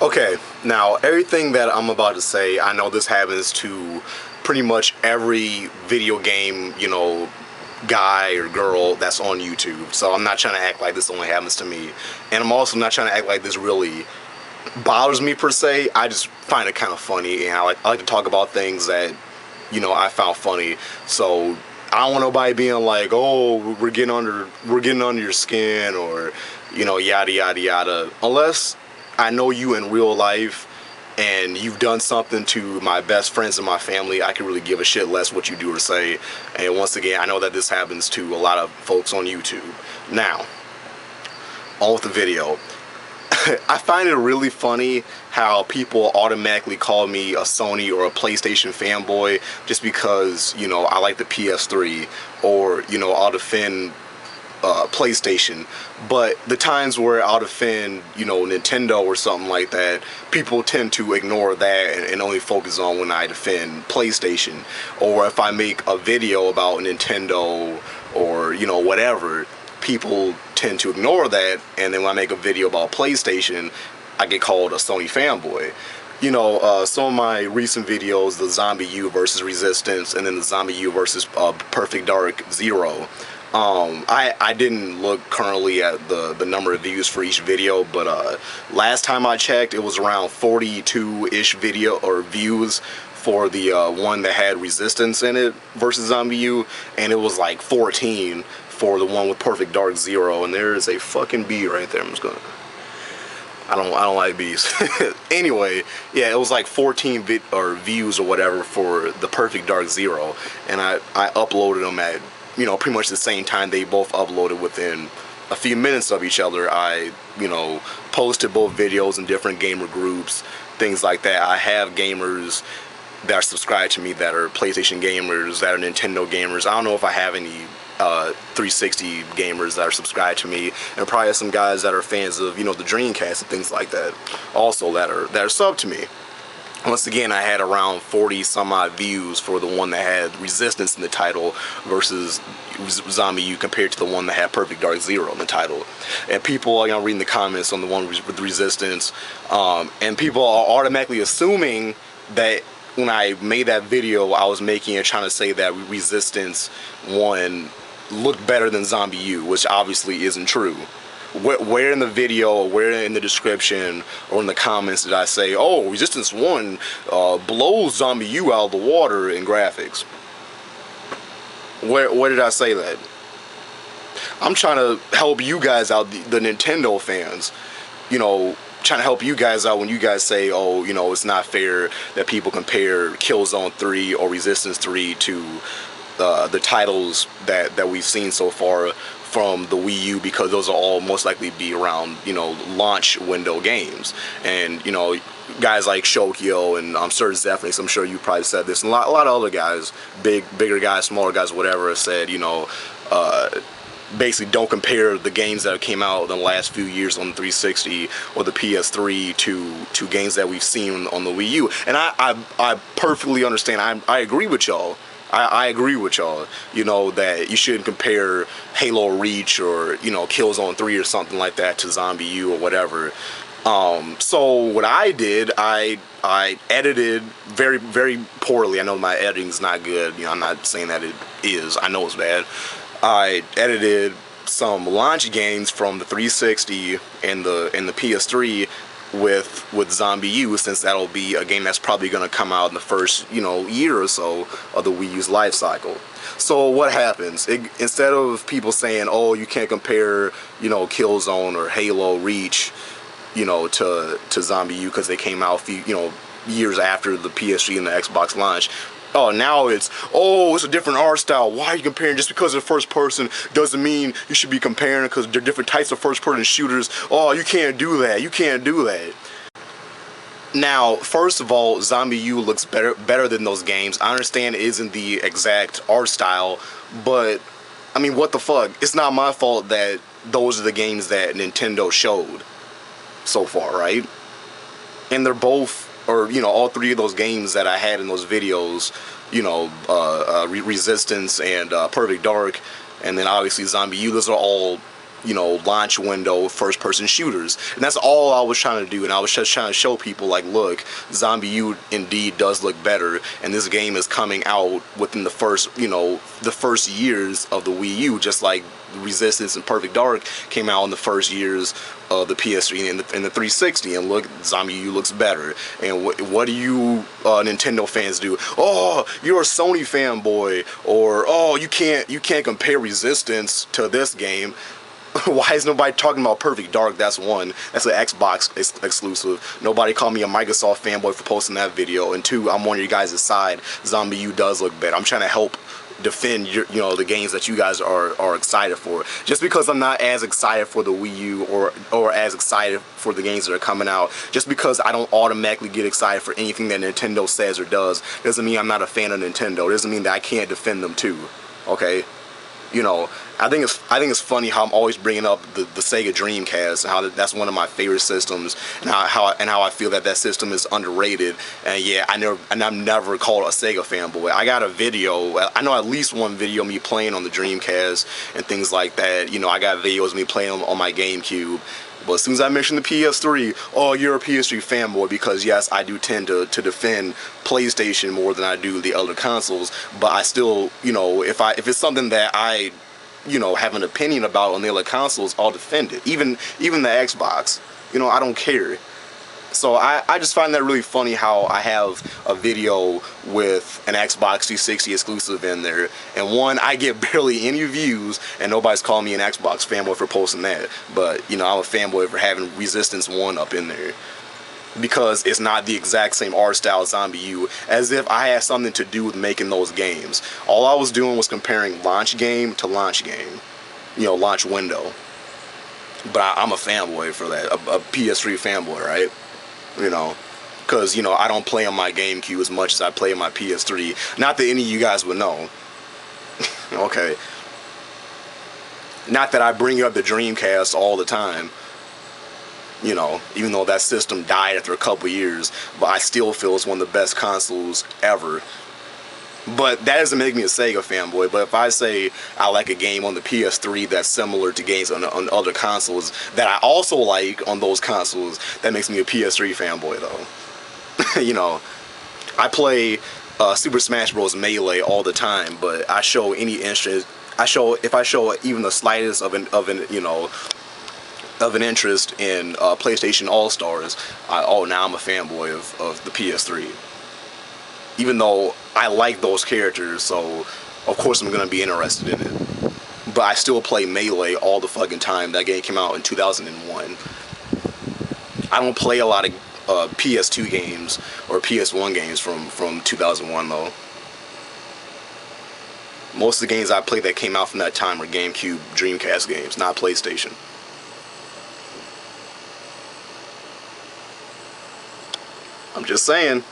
Okay, now everything that I'm about to say, I know this happens to pretty much every video game, guy or girl that's on YouTube. So I'm not trying to act like this only happens to me. And I'm also not trying to act like this really bothers me per se. I just find it kind of funny, and I like to talk about things that, I found funny. So I don't want nobody being like, "Oh, we're getting under your skin," or yada yada yada. Unless I know you in real life and you've done something to my best friends and my family, I can really give a shit less what you do or say. And once again, I know that this happens to a lot of folks on YouTube. Now, on with the video. I find it really funny how people automatically call me a Sony or a PlayStation fanboy just because, I like the PS3, or, I'll defend PlayStation. But the times where I'll defend, Nintendo or something like that, people tend to ignore that and only focus on when I defend PlayStation. Or if I make a video about Nintendo or, whatever, people tend to ignore that, and then when I make a video about PlayStation, I get called a Sony fanboy. Some of my recent videos, the Zombie U versus Resistance, and then the Zombie U versus Perfect Dark Zero. I didn't look currently at the number of views for each video, but last time I checked, it was around 42-ish video or views for the one that had Resistance in it versus Zombie U, and it was like 14 for the one with Perfect Dark Zero. And there is a fucking bee right there. I don't like bees. Anyway, yeah, it was like 14 views or whatever for the Perfect Dark Zero, and I uploaded them at pretty much the same time. They both uploaded within a few minutes of each other. I posted both videos in different gamer groups, things like that. I have gamers that are subscribed to me that are PlayStation gamers, that are Nintendo gamers. I don't know if I have any 360 gamers that are subscribed to me, and probably have some guys that are fans of the Dreamcast and things like that also that are subbed to me. Once again, I had around 40 some odd views for the one that had Resistance in the title versus Zombie U compared to the one that had Perfect Dark Zero in the title. And people, reading the comments on the one with Resistance, and people are automatically assuming that when I made that video, I was making it trying to say that Resistance 1 looked better than Zombie U, which obviously isn't true. Where in the video, or where in the description, or in the comments did I say, "Oh, Resistance 1 blows Zombie U out of the water in graphics"? Where did I say that? I'm trying to help you guys out, the Nintendo fans. Trying to help you guys out when you guys say, "Oh, it's not fair that people compare Killzone 3 or Resistance 3 to the titles that we've seen so far from the Wii U, because those will all most likely be around launch window games." And guys like Shokyo, and I'm sure Zephanius, I'm sure you probably said this, and a lot of other guys, bigger guys, smaller guys, whatever, have said basically don't compare the games that came out in the last few years on the 360 or the PS3 to games that we've seen on the Wii U. And I perfectly understand. I agree with y'all. I agree with y'all, that you shouldn't compare Halo Reach or, Killzone 3 or something like that to Zombie U or whatever. So what I did, I edited very, very poorly. I know my editing's not good. I'm not saying that it is. I know it's bad. I edited some launch games from the 360 and the PS3 with Zombie U, since that'll be a game that's probably going to come out in the first year or so of the Wii U's life cycle. So what happens? Instead of people saying, "Oh, you can't compare Killzone or Halo Reach to Zombie U because they came out years after the PS3 and the Xbox launch," oh, now it's a different art style. Why are you comparing? Just because they're first person doesn't mean you should be comparing, because they're different types of first person shooters. Oh, you can't do that. You can't do that. Now, first of all, Zombie U looks better than those games. I understand it isn't the exact art style, but I mean, what the fuck? It's not my fault that those are the games that Nintendo showed so far, right? And they're both, or all three of those games that I had in those videos, Resistance and Perfect Dark, and then obviously Zombie U, those are all you know, launch window first person shooters. And that's all I was trying to do, and I was just trying to show people, like, look, Zombie U indeed does look better, and this game is coming out within the first, you know, the first years of the Wii U, just like Resistance and Perfect Dark came out in the first years of the PS3 and the 360, and look, Zombie U looks better. And what do you Nintendo fans do? Oh, you're a Sony fanboy, or oh, you can't compare Resistance to this game. Why is nobody talking about Perfect Dark? That's one. That's an Xbox exclusive. Nobody called me a Microsoft fanboy for posting that video. And two, I'm on your guys' side. Zombie U does look better. I'm trying to help defend you know, the games that you guys are excited for. Just because I'm not as excited for the Wii U or as excited for the games that are coming out, just because I don't automatically get excited for anything that Nintendo says or does, doesn't mean I'm not a fan of Nintendo. Doesn't mean that I can't defend them too. Okay? You know, I think it's funny how I'm always bringing up the Sega Dreamcast, and how that's one of my favorite systems, and how I feel that system is underrated. And yeah, I'm never called a Sega fanboy. I got a video, I know at least one video of me playing on the Dreamcast and things like that. You know, I got videos of me playing on my GameCube. But as soon as I mention the PS3, oh, you're a PS3 fanboy, because yes, I do tend to defend PlayStation more than I do the other consoles. But I still, you know, if it's something that I, you know, have an opinion about on the other consoles, I'll defend it. Even the Xbox, you know, I don't care. So I just find that really funny how I have a video with an Xbox 360 exclusive in there, and one, I get barely any views, and nobody's calling me an Xbox fanboy for posting that. But, you know, I'm a fanboy for having Resistance 1 up in there, because it's not the exact same art style as Zombie U, as if I had something to do with making those games. All I was doing was comparing launch game to launch game, you know, launch window. But I'm a fanboy for that, a PS3 fanboy, right? You know, because, you know, I don't play on my GameCube as much as I play on my PS3. Not that any of you guys would know. Okay. Not that I bring up the Dreamcast all the time. You know, even though that system died after a couple years, but I still feel it's one of the best consoles ever. But that doesn't make me a Sega fanboy. But if I say I like a game on the PS3 that's similar to games on other consoles that I also like on those consoles, that makes me a PS3 fanboy, though. You know, I play Super Smash Bros. Melee all the time, but I show any interest. If I show even the slightest of an interest in PlayStation All Stars, now I'm a fanboy of the PS3. Even though I like those characters, so of course I'm gonna be interested in it. But I still play Melee all the fucking time. That game came out in 2001. I don't play a lot of PS2 games or PS1 games from 2001 though. Most of the games I played that came out from that time were GameCube, Dreamcast games, not PlayStation. I'm just saying.